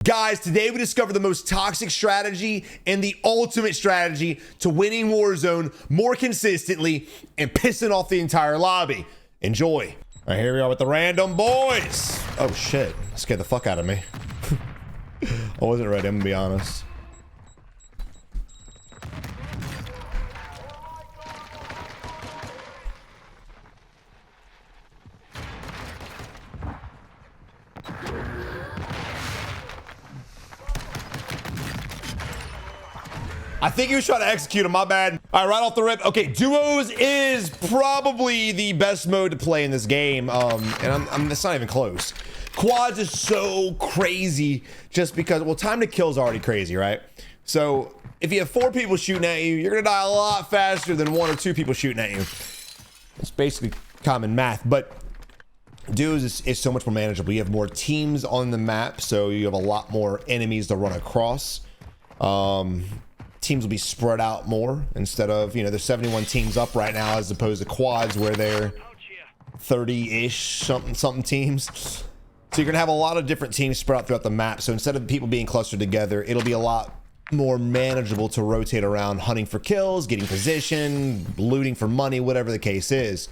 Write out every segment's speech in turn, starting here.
Guys, today we discovered the most toxic strategy and the ultimate strategy to winning Warzone more consistently and pissing off the entire lobby. Enjoy. All right, here we are with the random boys. Oh shit, scared the fuck out of me. I wasn't ready, I'm gonna be honest. I think he was trying to execute him, my bad. All right, right off the rip. Okay, duos is probably the best mode to play in this game. And it's not even close. Quads is so crazy just because, well, time to kill is already crazy, right? So if you have 4 people shooting at you, you're gonna die a lot faster than 1 or 2 people shooting at you. It's basically common math, but duos is so much more manageable. You have more teams on the map, so you have a lot more enemies to run across. Teams will be spread out more instead of, you know, there's 71 teams up right now as opposed to quads where they're 30-ish something teams. So you're gonna have a lot of different teams spread out throughout the map. So instead of people being clustered together, it'll be a lot more manageable to rotate around, hunting for kills, getting position, looting for money, whatever the case is.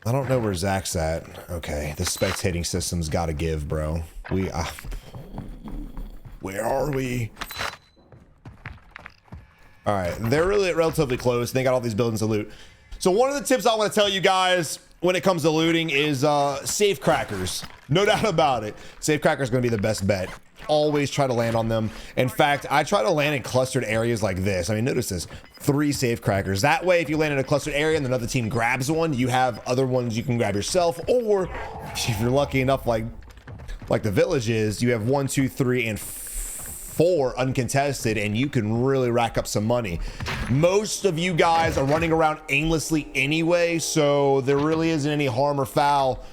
I don't know where Zach's at. Okay, the spectating system's gotta give, bro. Where are we? All right, they're really relatively close. They got all these buildings to loot. So one of the tips I want to tell you guys when it comes to looting is safe crackers. No doubt about it. Safe cracker is going to be the best bet. Always try to land on them. In fact, I try to land in clustered areas like this. I mean, notice this, 3 safe crackers. That way, if you land in a clustered area and another team grabs one, you have other ones you can grab yourself. Or if you're lucky enough, like the village is, you have 1, 2, 3, and 4 uncontested, and you can really rack up some money. Most of you guys are running around aimlessly anyway, so there really isn't any harm or foul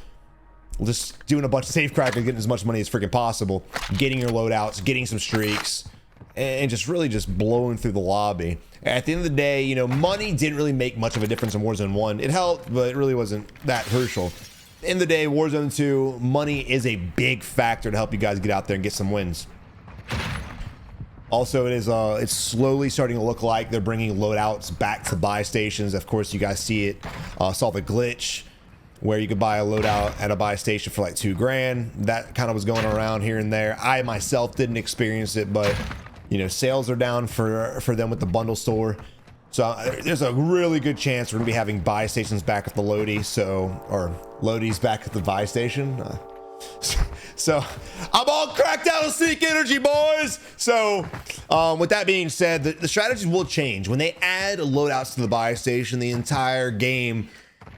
just doing a bunch of safe crackers, getting as much money as freaking possible, getting your loadouts, getting some streaks, and just really just blowing through the lobby. At the end of the day, you know, money didn't really make much of a difference in Warzone 1. It helped, but it really wasn't that crucial. In the day, Warzone 2, money is a big factor to help you guys get out there and get some wins. Also, it's slowly starting to look like they're bringing loadouts back to buy stations. Of course, you guys see it. Saw the glitch where you could buy a loadout at a buy station for like $2 grand. That kind of was going around here and there. I myself didn't experience it, but you know, sales are down for them with the bundle store. So there's a really good chance we're gonna be having buy stations back at the Lodi. Or Lodi's back at the buy station. So I'm all cracked out of Seek Energy, boys. So with that being said, the strategies will change. When they add loadouts to the buy station, the entire game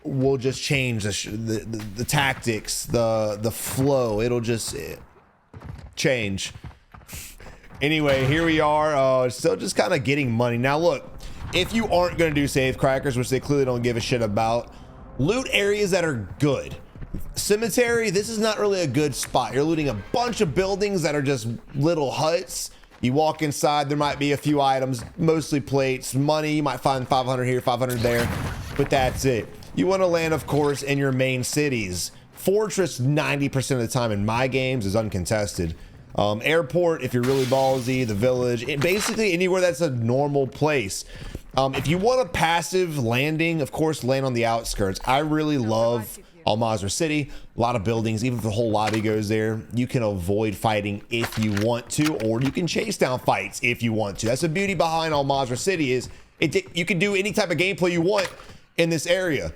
will just change. The tactics, the flow, it'll just change. Anyway, here we are, still just kind of getting money. Now look, if you aren't going to do safe crackers, which they clearly don't give a shit about, loot areas that are good. Cemetery, this is not really a good spot. You're looting a bunch of buildings that are just little huts. You walk inside, there might be a few items, mostly plates, money. You might find 500 here, 500 there, but that's it. You want to land, of course, in your main cities. Fortress, 90% of the time in my games, is uncontested. Airport, if you're really ballsy, the village, basically anywhere that's a normal place. If you want a passive landing, of course, land on the outskirts. I really love Al-Mazrah City, a lot of buildings. Even if the whole lobby goes there, you can avoid fighting if you want to, or you can chase down fights if you want to. That's the beauty behind Al-Mazrah City, is you can do any type of gameplay you want in this area.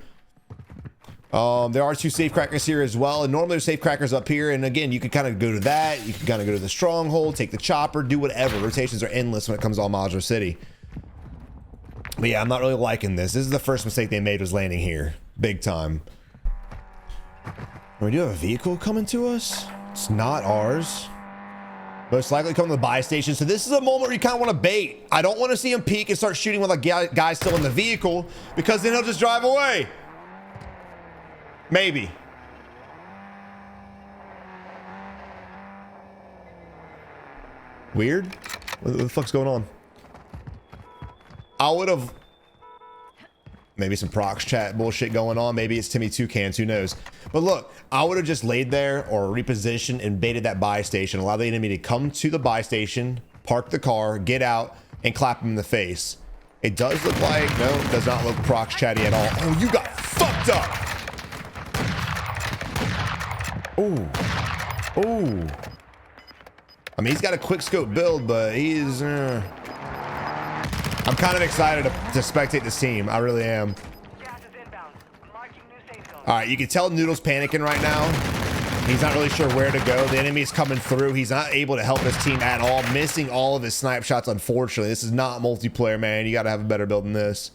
There are 2 safe crackers here as well, and normally there's safe crackers up here, and again, you can kind of go to that, you can kind of go to the stronghold, take the chopper, do whatever. Rotations are endless when it comes to Al-Mazrah City. But yeah, I'm not really liking this. This is the first mistake they made, was landing here, big time. We do have a vehicle coming to us. It's not ours. Most likely come to the buy station. So this is a moment where you kind of want to bait. I don't want to see him peek and start shooting with a guy still in the vehicle, because then he'll just drive away. Maybe. Weird. What the fuck's going on? I would have Maybe some prox chat bullshit going on. Maybe it's Timmy Toucans, who knows? But look, I would have just laid there or repositioned and baited that buy station, allow the enemy to come to the buy station, park the car, get out, and clap him in the face. It does look like, no, it does not look prox chatty at all. Oh, you got fucked up. Oh, oh. I mean, he's got a quick scope build, but he's, I'm kind of excited to spectate this team. I really am. All right, you can tell Noodle's panicking right now. He's not really sure where to go. The enemy's coming through. He's not able to help his team at all, missing all of his snipe shots, unfortunately. This is not multiplayer, man. You got to have a better build than this.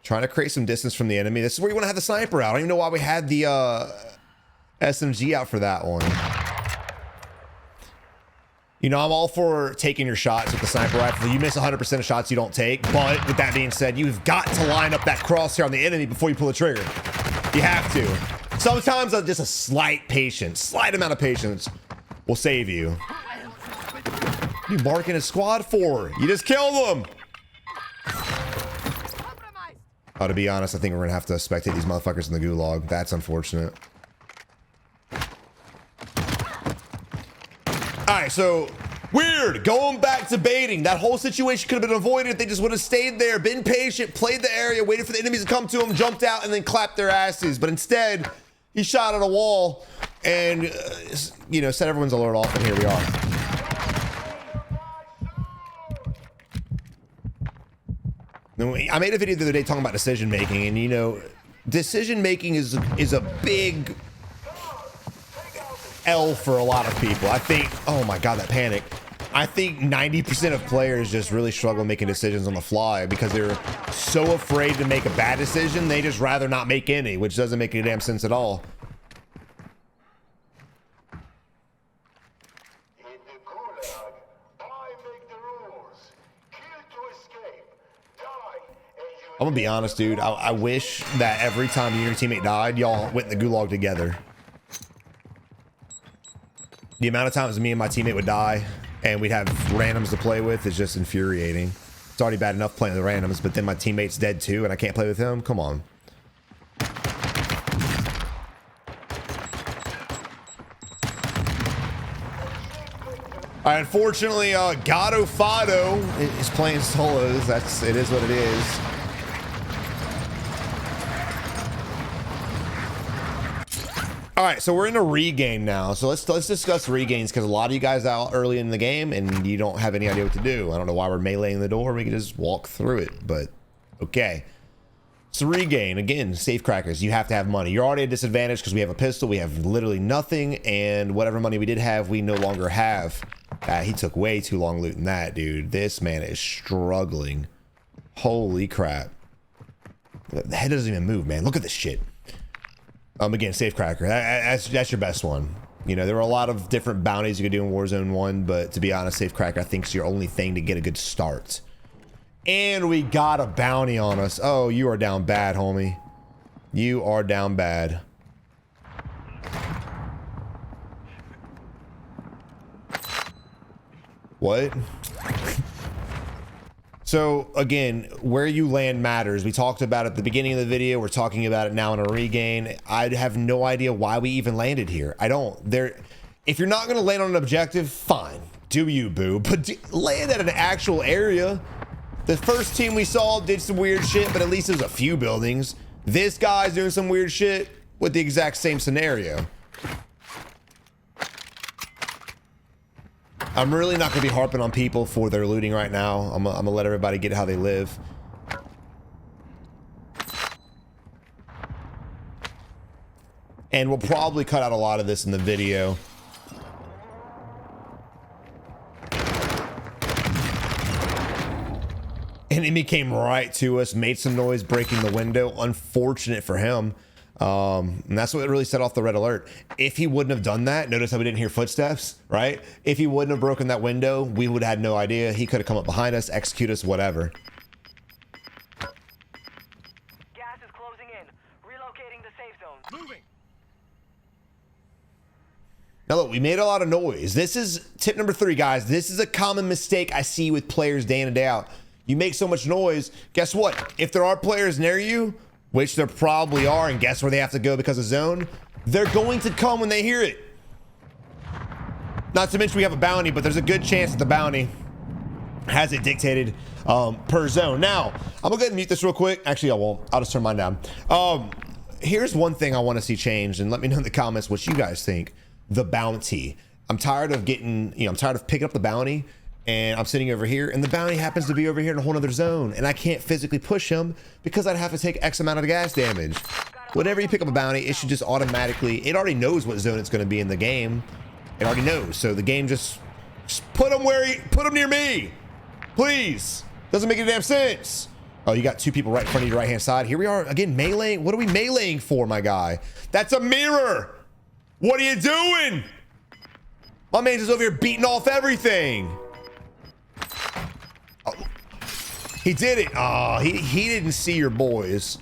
Trying to create some distance from the enemy. This is where you want to have the sniper out. I don't even know why we had the SMG out for that one. You know, I'm all for taking your shots with the sniper rifle. You miss 100% of shots you don't take. But with that being said, you've got to line up that crosshair on the enemy before you pull the trigger. You have to. Sometimes just a slight amount of patience will save you. What are you marking a squad for? You just killed them. Oh, to be honest, I think we're going to have to spectate these motherfuckers in the gulag. That's unfortunate. All right, so weird. Going back to baiting. That whole situation could have been avoided if they just would have stayed there, been patient, played the area, waited for the enemies to come to them, jumped out, and then clapped their asses. But instead, he shot at a wall and, you know, set everyone's alert off, and here we are. I made a video the other day talking about decision making, and you know, decision making is a big L for a lot of people. I think, oh my god, that panic. I think 90% of players just really struggle making decisions on the fly because they're so afraid to make a bad decision, they just rather not make any, which doesn't make any damn sense at all. I'm gonna be honest, dude. I wish that every time you and your teammate died, y'all went in the gulag together. The amount of times me and my teammate would die and we'd have randoms to play with is just infuriating. It's already bad enough playing with randoms, but then my teammate's dead too and I can't play with him. Come on. All right, unfortunately, Gato Fado is playing solos. It is what it is. All right, so we're in a regain now. So let's discuss regains because a lot of you guys out early in the game and you don't have any idea what to do. I don't know why we're meleeing the door. We can just walk through it, but okay. So regain, again, safe crackers. You have to have money. You're already at a disadvantage because we have a pistol. We have literally nothing, and whatever money we did have, we no longer have. He took way too long looting that, dude. This man is struggling. Holy crap. The head doesn't even move, man. Look at this shit. Again, safe cracker. That's your best one. You know, there were a lot of different bounties you could do in Warzone 1, but to be honest, safe cracker, I think is your only thing to get a good start. And we got a bounty on us. Oh, you are down bad, homie. You are down bad. What? So again, where you land matters. We talked about it at the beginning of the video. We're talking about it now in a regain. I have no idea why we even landed here. I don't. If you're not going to land on an objective, fine. Do you, boo. But land at an actual area. The first team we saw did some weird shit, but at least there's a few buildings. This guy's doing some weird shit with the exact same scenario. I'm really not going to be harping on people for their looting right now. I'm gonna let everybody get how they live. And we'll probably cut out a lot of this in the video. Enemy came right to us, made some noise breaking the window. Unfortunate for him. And that's what really set off the red alert. If he wouldn't have done that, notice how we didn't hear footsteps, right? If he wouldn't have broken that window, we would have had no idea. He could have come up behind us, execute us, whatever. Gas is closing in. Relocating the safe zone. Moving. Now look, we made a lot of noise. This is tip number 3, guys. This is a common mistake I see with players day in and day out. You make so much noise. Guess what? If there are players near you, which there probably are, and guess where they have to go because of zone? They're going to come when they hear it. Not to mention we have a bounty, but there's a good chance that the bounty has it dictated per zone. Now, I'm gonna go ahead and mute this real quick. Actually, I won't. I'll just turn mine down. Here's one thing I want to see changed, and let me know in the comments what you guys think. The bounty. I'm tired of getting, I'm tired of picking up the bounty, and I'm sitting over here, and the bounty happens to be over here in a whole other zone, and I can't physically push him because I'd have to take X amount of gas damage. Whenever you pick up a bounty, it should just automatically, it already knows what zone it's going to be in the game. It already knows, so the game just put him put him near me, please. Doesn't make any damn sense. Oh, you got 2 people right in front of your right hand side. Here we are again, meleeing. What are we meleeing for, my guy? That's a mirror. What are you doing? My man's just over here beating off everything. Oh, he did it. Oh, he didn't see your boys.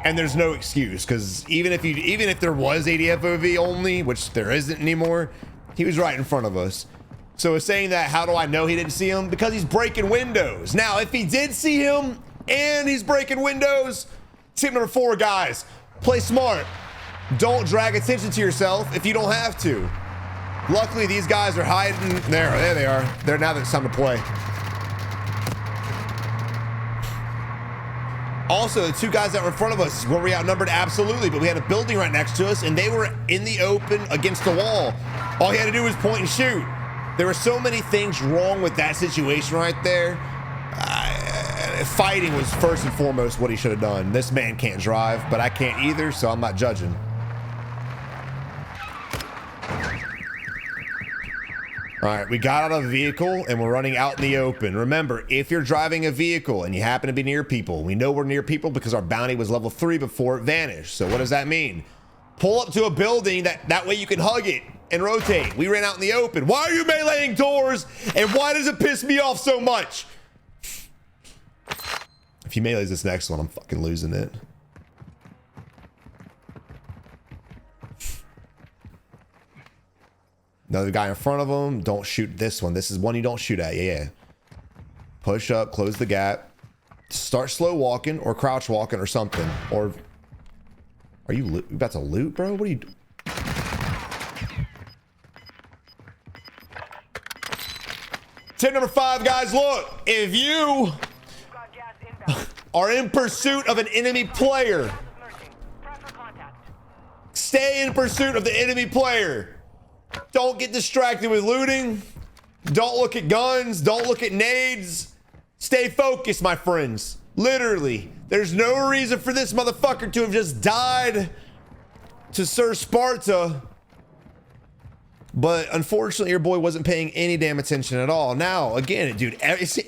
And there's no excuse, because even if there was ADFOV only, which there isn't anymore, he was right in front of us. So it's saying that, how do I know he didn't see him? Because he's breaking windows. Now, if he did see him and he's breaking windows, tip number 4, guys, play smart. Don't drag attention to yourself if you don't have to. Luckily, these guys are hiding. There they are. There now that it's time to play. Also, the 2 guys that were in front of us, were we outnumbered? Absolutely, but we had a building right next to us, and they were in the open against the wall. All he had to do was point and shoot. There were so many things wrong with that situation right there. Fighting was first and foremost what he should have done. This man can't drive, but I can't either, so I'm not judging. All right, we got out of the vehicle and we're running out in the open. Remember, if you're driving a vehicle and you happen to be near people, we know we're near people because our bounty was level 3 before it vanished. So what does that mean? Pull up to a building that way you can hug it and rotate. We ran out in the open. Why are you meleeing doors? And why does it piss me off so much? If he melees this next one, I'm fucking losing it. Another guy in front of him. Don't shoot this one. This is one you don't shoot at. Yeah. Push up, close the gap. Start slow walking or crouch walking or something. Or are you about to loot, bro? What are you doing? Tip number 5, guys, look. If you are in pursuit of an enemy player, stay in pursuit of the enemy player. Don't get distracted with looting. Don't look at guns. Don't look at nades. Stay focused, my friends. Literally, there's no reason for this motherfucker to have just died to Sir Sparta. But unfortunately, your boy wasn't paying any damn attention at all. Now, again, dude, this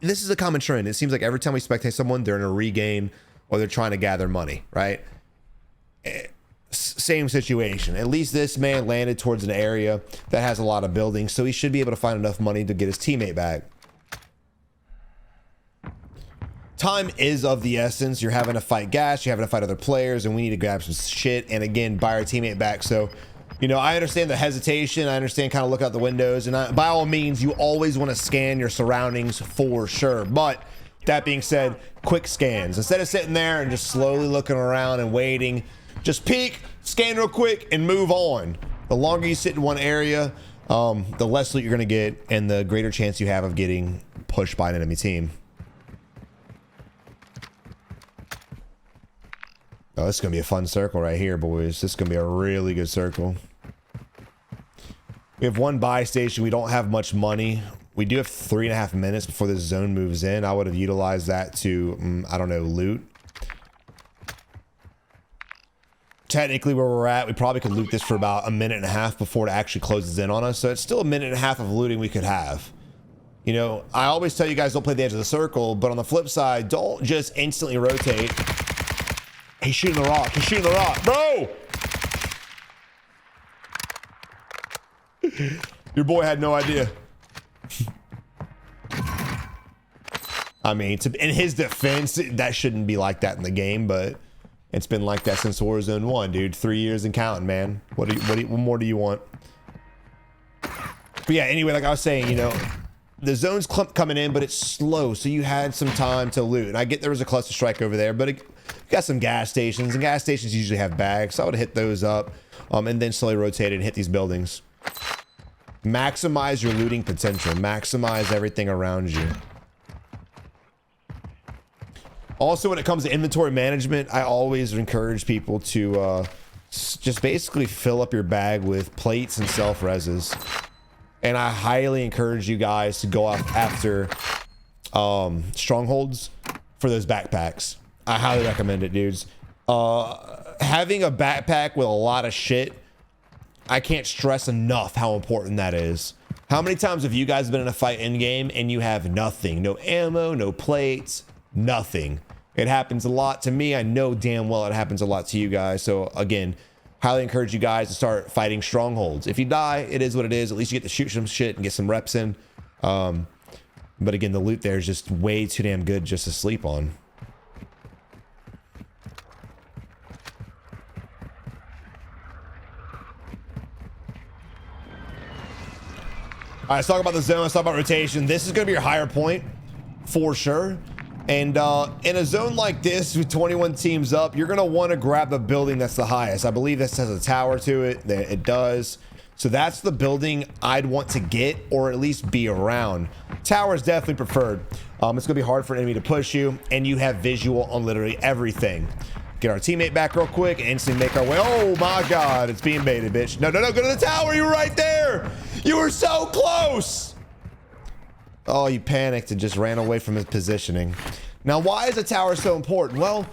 is a common trend. It seems like every time we spectate someone, they're in a regain or they're trying to gather money, right? Same situation. At least this man landed towards an area that has a lot of buildings, so he should be able to find enough money to get his teammate back. Time is of the essence. You're having to fight gas, you're having to fight other players, and we need to grab some shit and again buy our teammate back. So, you know, I understand the hesitation. I understand kind of look out the windows, and by all means, you always want to scan your surroundings for sure. But that being said, quick scans. Instead of sitting there and just slowly looking around and waiting, just peek, scan real quick, and move on. The longer you sit in one area, the less loot you're going to get, and the greater chance you have of getting pushed by an enemy team. Oh, this is going to be a fun circle right here, boys. This is going to be a really good circle. We have one buy station. We don't have much money. We do have 3.5 minutes before this zone moves in. I would have utilized that to, I don't know, loot. Technically, where we're at, we probably could loot this for about 1.5 minutes before it actually closes in on us. So it's still 1.5 minutes of looting we could have. You know, I always tell you guys don't play the edge of the circle, but on the flip side, don't just instantly rotate. He's shooting the rock. He's shooting the rock. Bro! Your boy had no idea. I mean, in his defense, that shouldn't be like that in the game, but it's been like that since Warzone 1, dude. 3 years and counting, man. What more do you want? But yeah, anyway, like I was saying, you know, the zone's coming in, but it's slow, so you had some time to loot. And I get there was a cluster strike over there, but you got some gas stations, and gas stations usually have bags, so I would hit those up, and then slowly rotate it and hit these buildings. Maximize your looting potential. Maximize everything around you. Also, when it comes to inventory management, I always encourage people to just basically fill up your bag with plates and self-reses. And I highly encourage you guys to go after strongholds for those backpacks. I highly recommend it, dudes. Having a backpack with a lot of shit, I can't stress enough how important that is. How many times have you guys been in a fight in game and you have nothing? No ammo, no plates, nothing. It happens a lot to me. I know damn well it happens a lot to you guys. So again, highly encourage you guys to start fighting strongholds. If you die, it is what it is. At least you get to shoot some shit and get some reps in. But again, the loot there is just way too damn good just to sleep on. All right, let's talk about the zone. Let's talk about rotation. This is going to be your higher point for sure. And in a zone like this with 21 teams up, you're going to want to grab the building that's the highest. I believe this has a tower to it. It does. So that's the building I'd want to get, or at least be around. Tower is definitely preferred. It's going to be hard for an enemy to push you, and you have visual on literally everything. Get our teammate back real quick and instantly make our way. Oh my God, it's being baited, bitch. No, no, no, go to the tower. You were right there. You were so close. Oh, you panicked and just ran away from his positioning. Now, why is the tower so important? Well,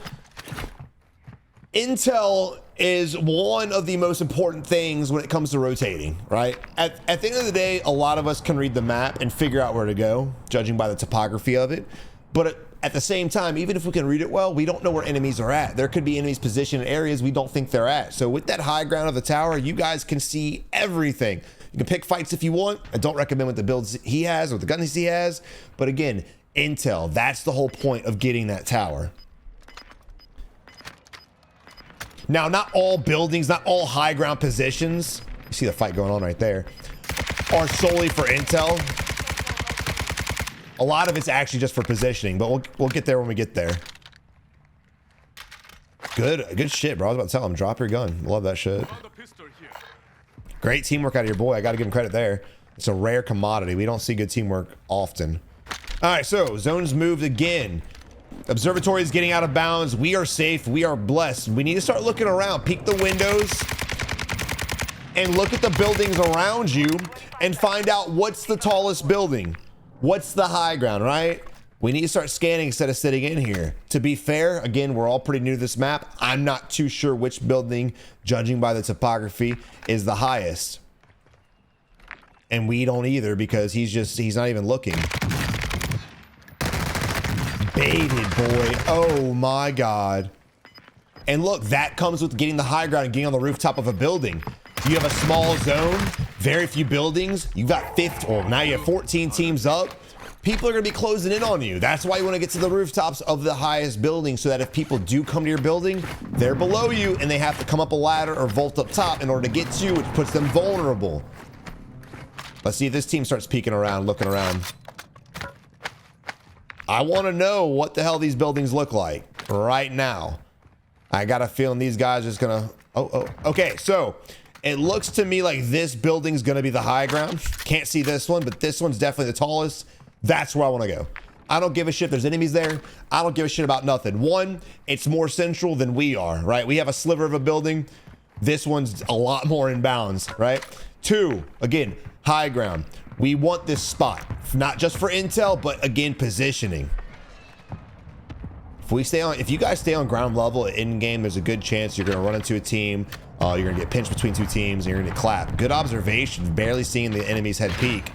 intel is one of the most important things when it comes to rotating, right? At the end of the day, a lot of us can read the map and figure out where to go, judging by the topography of it. But at the same time, even if we can read it well, we don't know where enemies are at. There could be enemies positioned in areas we don't think they're at. So with that high ground of the tower, you guys can see everything. You can pick fights if you want. I don't recommend what the builds he has or the guns he has. But again, intel, that's the whole point of getting that tower. Now, not all buildings, not all high ground positions, you see the fight going on right there, are solely for intel. A lot of it's actually just for positioning, but we'll get there when we get there. Good shit, bro. I was about to tell him, drop your gun. Love that shit. Great teamwork out of your boy. I got to give him credit there. It's a rare commodity. We don't see good teamwork often. All right, so zones moved again. Observatory is getting out of bounds. We are safe. We are blessed. We need to start looking around. Peek the windows and look at the buildings around you and find out what's the tallest building. What's the high ground, right? We need to start scanning instead of sitting in here. To be fair, again, we're all pretty new to this map. I'm not too sure which building, judging by the topography, is the highest. And we don't either because he's not even looking. Baited, boy. Oh my God. And look, that comes with getting the high ground and getting on the rooftop of a building. You have a small zone, very few buildings. You've got 50, or now you have 14 teams up. People are going to be closing in on you. That's why you want to get to the rooftops of the highest building so that if people do come to your building, they're below you and they have to come up a ladder or vault up top in order to get to you, which puts them vulnerable. Let's see if this team starts peeking around, looking around. I want to know what the hell these buildings look like right now. I got a feeling these guys are just going to... Okay, so it looks to me like this building's going to be the high ground. Can't see this one, but this one's definitely the tallest. That's where I want to go. I don't give a shit if there's enemies there. I don't give a shit about nothing. One, it's more central than we are, right? We have a sliver of a building. This one's a lot more in bounds, right? Two, again, high ground. We want this spot, not just for intel, but again, positioning. If you guys stay on ground level at Endgame, there's a good chance you're going to run into a team. You're going to get pinched between two teams, and you're going to get clapped. Good observation, barely seeing the enemy's head peek.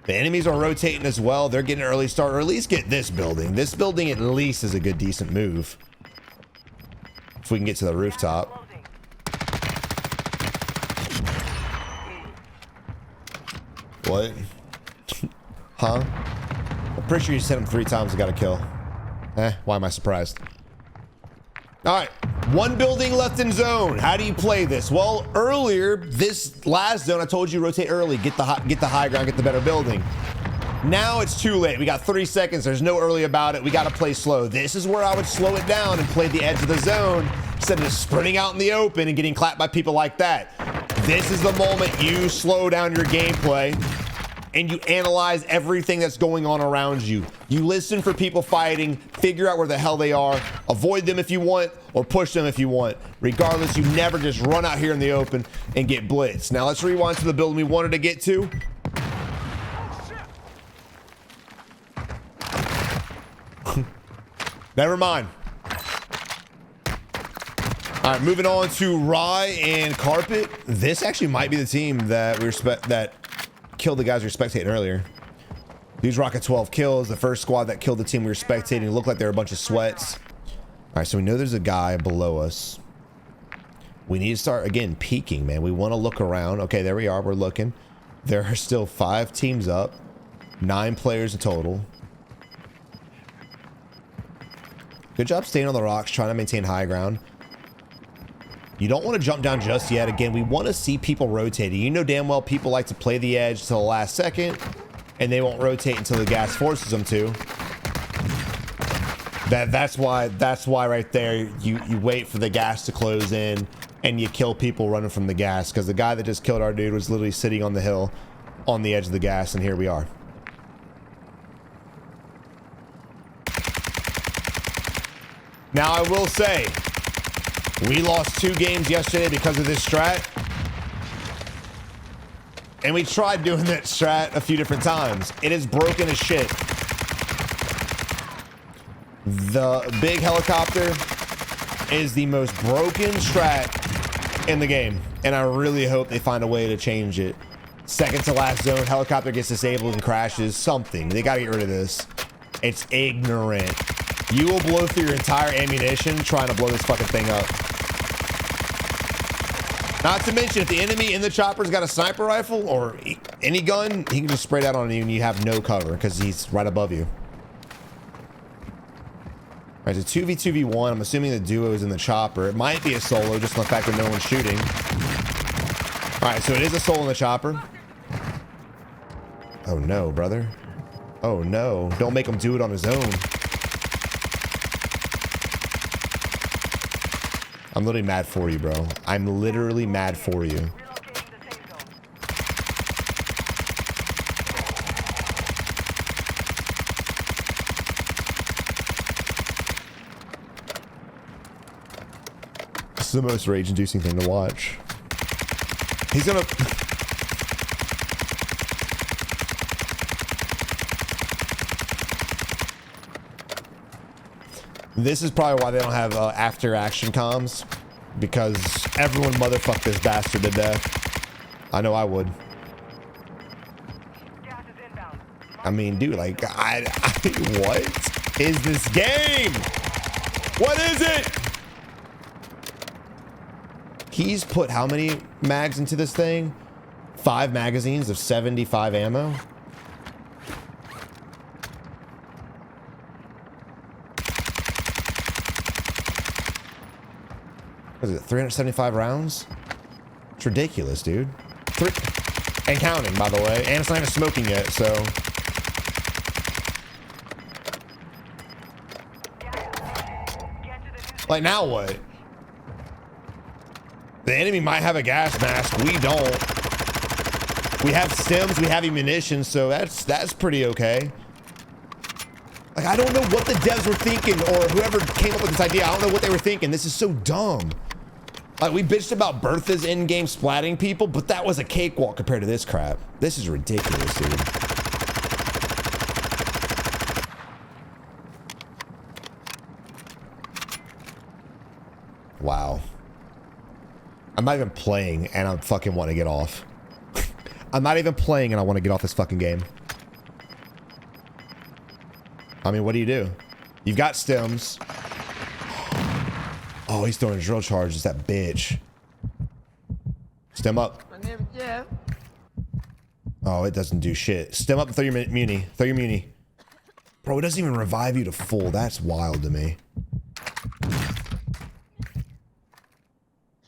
The enemies are rotating as well. They're getting an early start, or at least get this building. This building at least is a good, decent move. If we can get to the rooftop. What? Huh? I'm pretty sure you sent him 3 times and got a kill. Why am I surprised? All right. One building left in zone. How do you play this? Well, earlier, this last zone, I told you rotate early, get the high ground, get the better building. Now it's too late. We got 30 seconds. There's no early about it. We got to play slow. This is where I would slow it down and play the edge of the zone instead of sprinting out in the open and getting clapped by people like that. This is the moment you slow down your gameplay and you analyze everything that's going on around you. You listen for people fighting, figure out where the hell they are, avoid them if you want, or push them if you want. Regardless, you never just run out here in the open and get blitzed. Now let's rewind to the building we wanted to get to. Never mind. All right, moving on to Rye and Carpet. This actually might be the team that that killed the guys we were spectating earlier. These rocket 12 kills. The first squad that killed the team we were spectating. It looked like they were a bunch of sweats. All right, so we know there's a guy below us. We need to start, again, peeking, man. We want to look around. Okay, there we are. We're looking. There are still 5 teams up. 9 players in total. Good job staying on the rocks, trying to maintain high ground. You don't want to jump down just yet. Again, we want to see people rotating. You know damn well people like to play the edge till the last second, and they won't rotate until the gas forces them to. That's why right there you wait for the gas to close in and you kill people running from the gas, because the guy that just killed our dude was literally sitting on the hill on the edge of the gas, and here we are. Now I will say, we lost 2 games yesterday because of this strat. And we tried doing that strat a few different times. It is broken as shit. The big helicopter is the most broken strat in the game. And I really hope they find a way to change it. Second to last zone, helicopter gets disabled and crashes. Something. They gotta get rid of this. It's ignorant. You will blow through your entire ammunition trying to blow this fucking thing up. Not to mention, if the enemy in the chopper's got a sniper rifle or any gun, he can just spray that on you and you have no cover because he's right above you. All right, it's a 2v2v1. I'm assuming the duo is in the chopper. It might be a solo, just on the fact that no one's shooting. All right, so it is a solo in the chopper. Oh no, brother. Oh no, don't make him do it on his own. I'm literally mad for you, bro. I'm literally mad for you. This is the most rage-inducing thing to watch. He's gonna... This is probably why they don't have after-action comms, because everyone motherfucked this bastard to death. I know I would. I mean, dude, like, what is this game? What is it? He's put how many mags into this thing? 5 magazines of 75 ammo. What is it, 375 rounds? It's ridiculous, dude. And counting, by the way. And it's not even smoking yet, so... Like, now what? The enemy might have a gas mask. We don't. We have stems, we have ammunition, so that's pretty okay. Like, I don't know what the devs were thinking, or whoever came up with this idea. I don't know what they were thinking. This is so dumb. Like, we bitched about Bertha's Endgame splatting people, but that was a cakewalk compared to this crap. This is ridiculous, dude. Wow. I'm not even playing, and I fucking want to get off. I'm not even playing, and I want to get off this fucking game. I mean, what do? You've got stems. Oh, he's throwing drill charges, that bitch. Stem up. Yeah. Oh, it doesn't do shit. Stem up and throw your muni. Throw your muni. Bro, it doesn't even revive you to full. That's wild to me.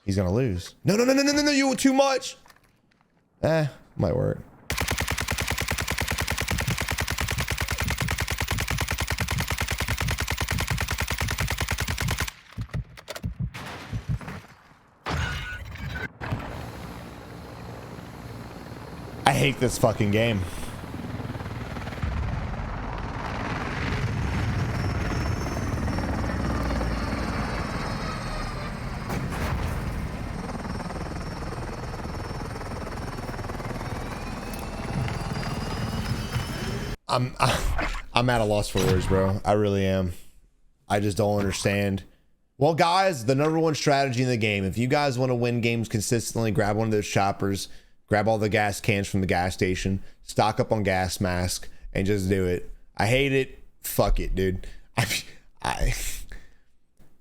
He's gonna lose. No, no, no, no, no, no, no, you too much. Might work. I hate this fucking game. I'm at a loss for words, bro. I really am. I just don't understand. Well, guys, the #1 strategy in the game. If you guys want to win games consistently, grab one of those choppers, grab all the gas cans from the gas station, stock up on gas mask, and just do it. I hate it. Fuck it, dude.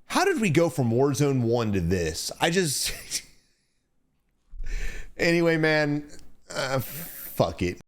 How did we go from Warzone 1 to this? Anyway, man, fuck it.